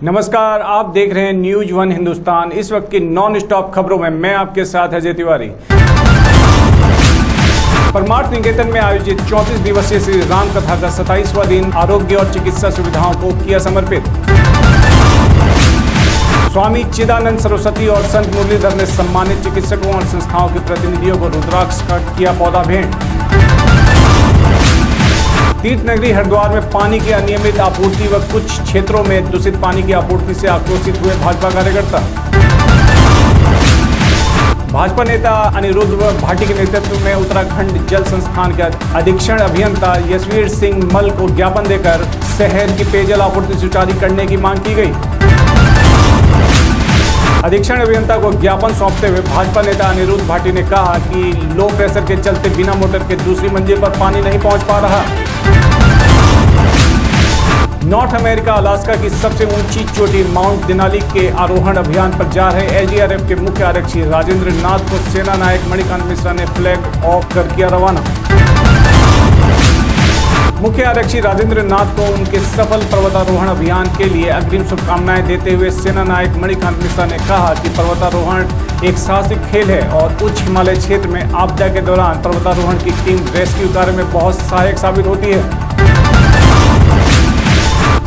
नमस्कार, आप देख रहे हैं न्यूज वन हिंदुस्तान। इस वक्त की नॉन स्टॉप खबरों में मैं आपके साथ अजय तिवारी। परमार्थ निकेतन में आयोजित 34 दिवसीय श्री राम कथा का 27वां दिन आरोग्य और चिकित्सा सुविधाओं को किया समर्पित। स्वामी चिदानंद सरस्वती और संत मुरलीधर ने सम्मानित चिकित्सकों और संस्थाओं के प्रतिनिधियों को रुद्राक्ष का किया पौधा भेंट। तीर्थ नगरी हरिद्वार में पानी की अनियमित आपूर्ति व कुछ क्षेत्रों में दूषित पानी की आपूर्ति से आक्रोशित हुए भाजपा कार्यकर्ता। भाजपा नेता अनिरुद्ध भाटी के नेतृत्व में उत्तराखंड जल संस्थान के अधीक्षण अभियंता यशवीर सिंह मल को ज्ञापन देकर शहर की पेयजल आपूर्ति सुचारू करने की मांग की गई। अधीक्षण अभियंता को ज्ञापन सौंपते हुए भाजपा नेता अनिरुद्ध भाटी ने कहा कि लो प्रेशर के चलते बिना मोटर के दूसरी मंजिल पर पानी नहीं पहुंच पा रहा। नॉर्थ अमेरिका अलास्का की सबसे ऊंची चोटी माउंट देनाली के आरोहण अभियान पर जा रहे एसडीआरएफ के मुख्य आरक्षी राजेंद्र नाथ को सेना नायक मणिकांत मिश्रा ने फ्लैग ऑफ कर किया रवाना। मुख्य आरक्षी राजेंद्र नाथ को उनके सफल पर्वतारोहण अभियान के लिए अग्रिम शुभकामनाएं देते हुए सेना नायक मणिकांत मिश्रा ने कहा कि पर्वतारोहण एक साहसिक खेल है और उच्च हिमालय क्षेत्र में आपदा के दौरान पर्वतारोहण की टीम रेस्क्यू कार्य में बहुत सहायक साबित होती है।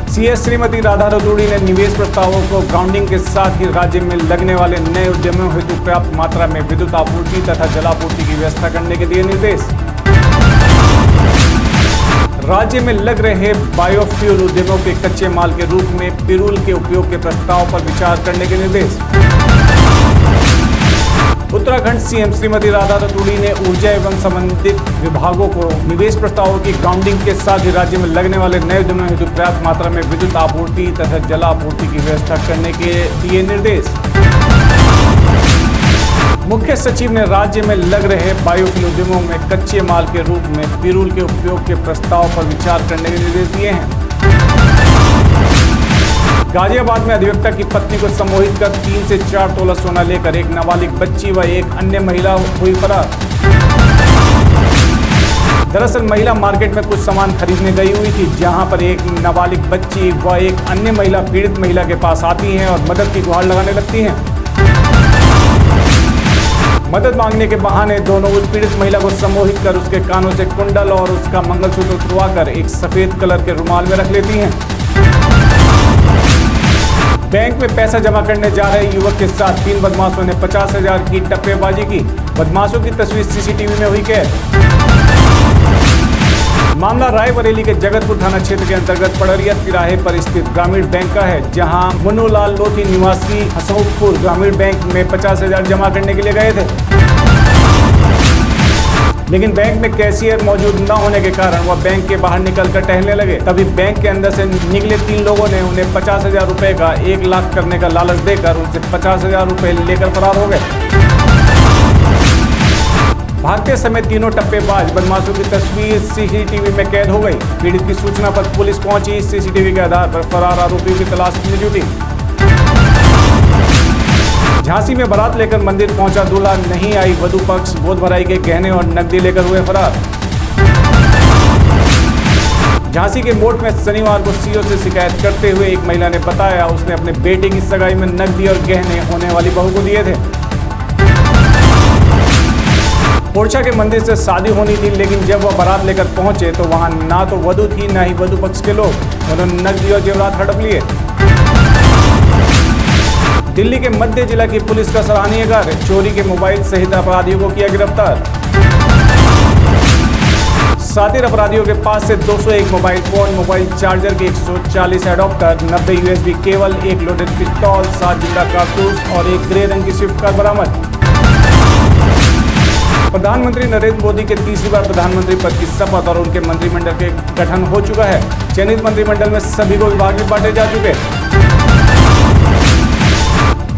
सीएस श्रीमती राधा रतूड़ी ने निवेश प्रस्तावों को ग्राउंडिंग के साथ ही राज्य में लगने वाले नए उद्यमों हेतु पर्याप्त मात्रा में विद्युत आपूर्ति तथा जलापूर्ति की व्यवस्था करने के दिए निर्देश। राज्य में लग रहे बायोफ्यूल उद्यमों के कच्चे माल के रूप में पिरूल के उपयोग के प्रस्ताव पर विचार करने के निर्देश। उत्तराखंड सीएम श्रीमती राधा रतूड़ी ने ऊर्जा एवं संबंधित विभागों को निवेश प्रस्तावों की ग्राउंडिंग के साथ ही राज्य में लगने वाले नए उद्यमों हेतु पर्याप्त मात्रा में विद्युत आपूर्ति तथा जलापूर्ति की व्यवस्था करने के दिए निर्देश। मुख्य सचिव ने राज्य में लग रहे बायोफ्यूल उद्यमों में कच्चे माल के रूप में पिरूल के उपयोग के प्रस्ताव पर विचार करने के निर्देश दिए हैं। गाजियाबाद में अधिवक्ता की पत्नी को सम्मोहित कर 3 से 4 तोला सोना लेकर एक नाबालिग बच्ची व एक अन्य महिला हुई फरार। दरअसल महिला मार्केट में कुछ सामान खरीदने गई हुई थी, जहां पर एक नाबालिग बच्ची व एक अन्य महिला पीड़ित महिला के पास आती हैं और मदद की गुहार लगाने लगती हैं। मदद मांगने के बहाने दोनों उस पीड़ित महिला को सम्मोहित कर उसके कानों से कुंडल और उसका मंगलसूत्र उतरवाकर एक सफेद कलर के रुमाल में रख लेती हैं। बैंक में पैसा जमा करने जा रहे युवक के साथ 3 बदमाशों ने 50,000 की टप्पेबाजी की। बदमाशों की तस्वीर सीसीटीवी में हुई कैद। मामला रायबरेली के जगतपुर थाना क्षेत्र के अंतर्गत पड़रिया तिराहे पर स्थित ग्रामीण बैंक का है, जहां मुन्नूलाल लोधी निवासी हसौतपुर ग्रामीण बैंक में 50,000 जमा करने के लिए गए थे, लेकिन बैंक में कैशियर मौजूद न होने के कारण वह बैंक के बाहर निकलकर टहलने लगे। तभी बैंक के अंदर से निकले 3 लोगों ने उन्हें 50,000 रुपए का 1 लाख करने का लालच देकर उनसे 50,000 रुपए लेकर फरार हो गए। भागते समय तीनों टप्पेबाज बदमाशों की तस्वीर सीसीटीवी में कैद हो गई। पीड़ित की सूचना पर पुलिस पहुंची। सीसीटीवी के आधार पर फरार आरोपियों की तलाश में जुटी। झांसी में बारात लेकर मंदिर पहुंचा दूल्हा, नहीं आई वधू पक्ष। गोद भराई के गहने और नकदी लेकर हुए फरार। झांसी के मोट में शनिवार को सीओ से शिकायत करते हुए एक महिला ने बताया उसने अपने बेटे की सगाई में नकदी और गहने होने वाली बहू को दिए थे। ओरछा के मंदिर से शादी होनी थी, लेकिन जब वह बारात लेकर पहुंचे तो वहां ना तो वधू थी ना ही वधू पक्ष के लोग। उन्होंने नकदी और जेवरात हड़प लिए। दिल्ली के मध्य जिला की पुलिस का सराहनीय कार्य। चोरी के मोबाइल सहित अपराधियों को किया गिरफ्तार। सातिर अपराधियों के पास से 201 मोबाइल फोन, मोबाइल चार्जर के 140 एडॉप्टर, 90 यूएसबी केबल, 1 लोडेड पिस्तौल, 7 जिंदा कारतूस और एक ग्रे रंग की स्विफ्ट कार बरामद। प्रधानमंत्री नरेंद्र मोदी के तीसरी बार प्रधानमंत्री पद की शपथ और उनके मंत्रिमंडल के गठन हो चुका है। चयनित मंत्रिमंडल में सभी को विभाग में बांटे जा चुके।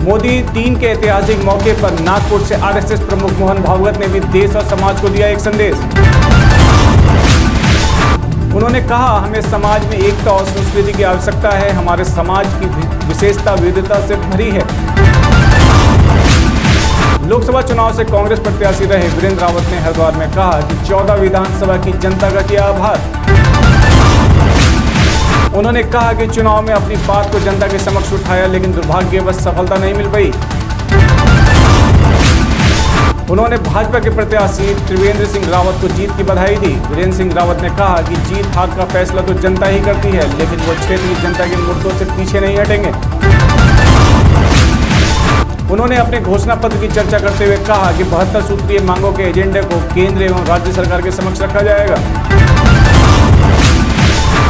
मोदी 3 के ऐतिहासिक मौके पर नागपुर से आरएसएस प्रमुख मोहन भागवत ने भी देश और समाज को दिया एक संदेश। उन्होंने कहा, हमें समाज में एकता और संस्कृति की आवश्यकता है। हमारे समाज की विशेषता विविधता से भरी है। लोकसभा चुनाव से कांग्रेस प्रत्याशी रहे वीरेंद्र रावत ने हरिद्वार में कहा कि 14 विधानसभा की जनता का किया आभार। उन्होंने कहा कि चुनाव में अपनी बात को जनता के समक्ष उठाया, लेकिन दुर्भाग्यवश सफलता नहीं मिल पाई। उन्होंने भाजपा के प्रत्याशी त्रिवेंद्र सिंह रावत को जीत की बधाई दी। वीरेंद्र सिंह रावत ने कहा कि जीत हार का फैसला तो जनता ही करती है, लेकिन वो क्षेत्र की जनता के मुद्दों से पीछे नहीं हटेंगे। उन्होंने अपने घोषणा पत्र की चर्चा करते हुए कहा कि 72 सूत्रीय मांगों के एजेंडे को केंद्र एवं राज्य सरकार के समक्ष रखा जाएगा।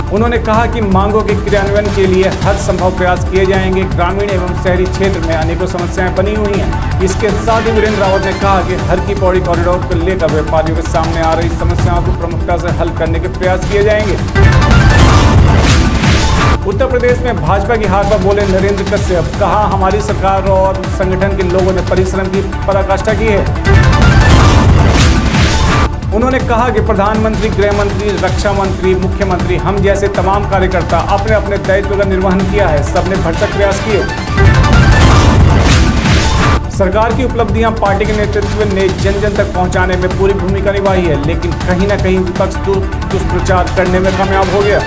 उन्होंने कहा कि मांगों के क्रियान्वयन के लिए हर संभव प्रयास किए जाएंगे। ग्रामीण एवं शहरी क्षेत्र में अनेकों समस्याएं बनी हुई हैं। इसके साथ ही वीरेंद्र रावत ने कहा कि हर की पौड़ी कॉरिडोर को लेकर व्यापारियों के सामने आ रही समस्याओं को प्रमुखता से हल करने के प्रयास किए जाएंगे। उत्तर प्रदेश में भाजपा की हार पर बोले नरेंद्र कश्यप, कहा हमारी सरकार और संगठन के लोगों ने परिश्रम की पराकाष्ठा की है। उन्होंने कहा कि प्रधानमंत्री, गृह मंत्री, रक्षा मंत्री, मुख्यमंत्री, हम जैसे तमाम कार्यकर्ता अपने अपने दायित्व का निर्वहन किया है। सबने भरसक प्रयास किए। सरकार की उपलब्धियां पार्टी के नेतृत्व ने जन जन तक पहुंचाने में पूरी भूमिका निभाई है, लेकिन कहीं न कहीं विपक्ष दुष्प्रचार करने में कामयाब हो गया।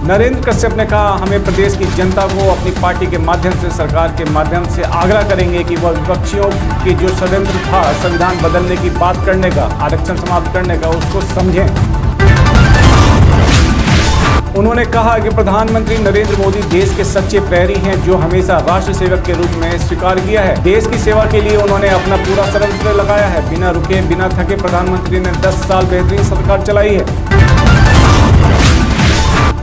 नरेंद्र कश्यप ने कहा, हमें प्रदेश की जनता को अपनी पार्टी के माध्यम से, सरकार के माध्यम से आग्रह करेंगे कि वह विपक्षियों के जो षड्यंत्र था संविधान बदलने की बात करने का, आरक्षण समाप्त करने का, उसको समझें। उन्होंने कहा कि प्रधानमंत्री नरेंद्र मोदी देश के सच्चे प्रहरी हैं, जो हमेशा राष्ट्र सेवक के रूप में स्वीकार किया है। देश की सेवा के लिए उन्होंने अपना पूरा सर्वस्व लगाया है। बिना रुके, बिना थके प्रधानमंत्री ने 10 साल बेहतरीन सरकार चलाई है।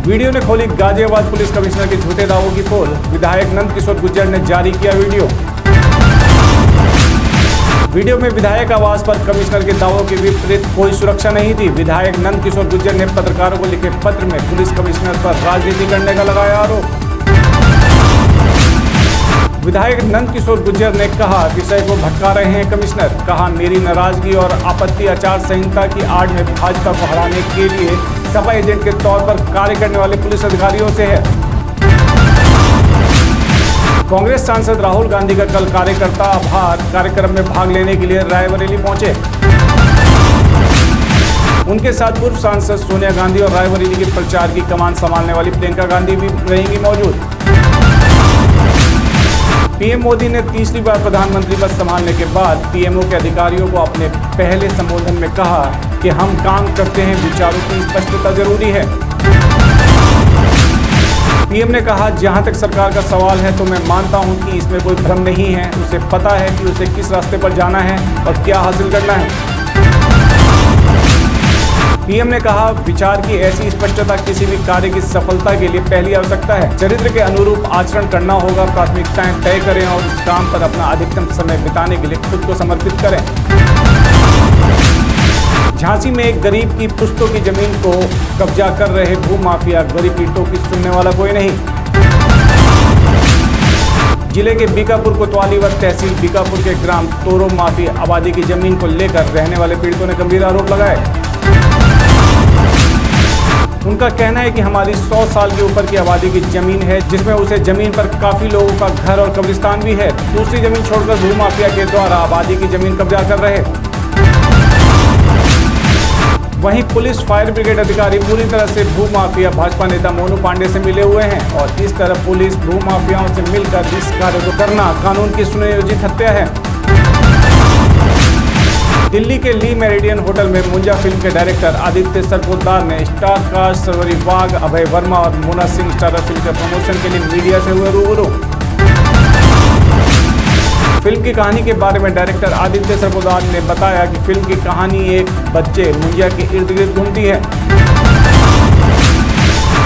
वीडियो ने खोली गाजियाबाद पुलिस कमिश्नर के झूठे दावों की पोल। विधायक नंद किशोर गुर्जर ने जारी किया वीडियो में विधायक आवास पर कमिश्नर के दावों के विपरीत कोई सुरक्षा नहीं थी। विधायक नंद किशोर गुर्जर ने पत्रकारों को लिखे पत्र में पुलिस कमिश्नर पर राजनीति करने का लगाया आरोप। विधायक नंद किशोर गुर्जर ने कहा, विषय को भटका रहे हैं कमिश्नर। कहा, मेरी नाराजगी और आपत्ति आचार संहिता की आड़ में भाजपा को हराने के लिए सपा एजेंट के तौर पर कार्य करने वाले पुलिस अधिकारियों से है। कांग्रेस सांसद राहुल गांधी का कल कार्यकर्ता आभार कार्यक्रम में भाग लेने के लिए रायबरेली पहुंचे। उनके साथ पूर्व सांसद सोनिया गांधी और रायबरेली के प्रचार की कमान संभालने वाली प्रियंका गांधी भी रहेंगी मौजूद। पीएम मोदी ने तीसरी बार प्रधानमंत्री पद संभालने के बाद पीएमओ के अधिकारियों को अपने पहले संबोधन में कहा कि हम काम करते हैं, विचारों की स्पष्टता जरूरी है। पीएम ने कहा, जहां तक सरकार का सवाल है तो मैं मानता हूं कि इसमें कोई भ्रम नहीं है। उसे पता है कि उसे किस रास्ते पर जाना है और क्या हासिल करना है। पीएम ने कहा, विचार की ऐसी स्पष्टता किसी भी कार्य की सफलता के लिए पहली आवश्यकता है। चरित्र के अनुरूप आचरण करना होगा। प्राथमिकताएं तय करें और उस काम पर अपना अधिकतम समय बिताने के लिए खुद को समर्पित करें। झांसी में एक गरीब की पुश्तों की जमीन को कब्जा कर रहे भूमाफिया, गरीब पीड़ितों की सुनने वाला कोई नहीं। जिले के बीकापुर कोतवाली व तहसील बीकापुर के ग्राम तोरो माफी आबादी की जमीन को लेकर रहने वाले पीड़ितों ने गंभीर आरोप लगाए। उनका कहना है कि हमारी 100 साल के ऊपर की आबादी की जमीन है, जिसमें उसे जमीन पर काफी लोगों का घर और कब्रिस्तान भी है। दूसरी जमीन छोड़कर भूमाफिया के द्वारा आबादी की जमीन कब्जा कर रहे। वहीं पुलिस, फायर ब्रिगेड अधिकारी पूरी तरह से भूमाफिया भाजपा नेता मोनू पांडे से मिले हुए हैं और इस तरह पुलिस भूमाफियाओं से मिलकर इस कार्य को करना कानून की सुनियोजित हत्या है। दिल्ली के ली मेरिडियन होटल में मुंजा फिल्म के डायरेक्टर आदित्य सरपोतदार ने स्टार कास्ट सर्वरी वाघ, अभय वर्मा और मोना सिंह स्टारर फिल्म के प्रमोशन के लिए मीडिया से हुए रूबरू। फिल्म की कहानी के बारे में डायरेक्टर आदित्य सरपोतदार ने बताया कि फिल्म की कहानी एक बच्चे मुंजा के इर्द गिर्द घूमती है।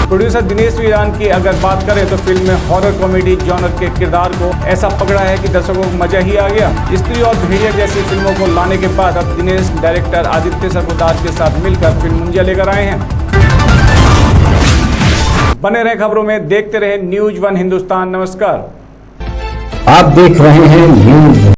प्रोड्यूसर दिनेश वीरान की अगर बात करें तो फिल्म में हॉरर कॉमेडी जॉनर के किरदार को ऐसा पकड़ा है कि दर्शकों को मजा ही आ गया। स्त्री और भेड़िया जैसी फिल्मों को लाने के बाद अब दिनेश डायरेक्टर आदित्य सरपोतदार के साथ मिलकर फिल्म मुंजा लेकर आए हैं। बने रहे खबरों में, देखते रहे न्यूज 1 हिंदुस्तान। नमस्कार। आप देख रहे हैं न्यूज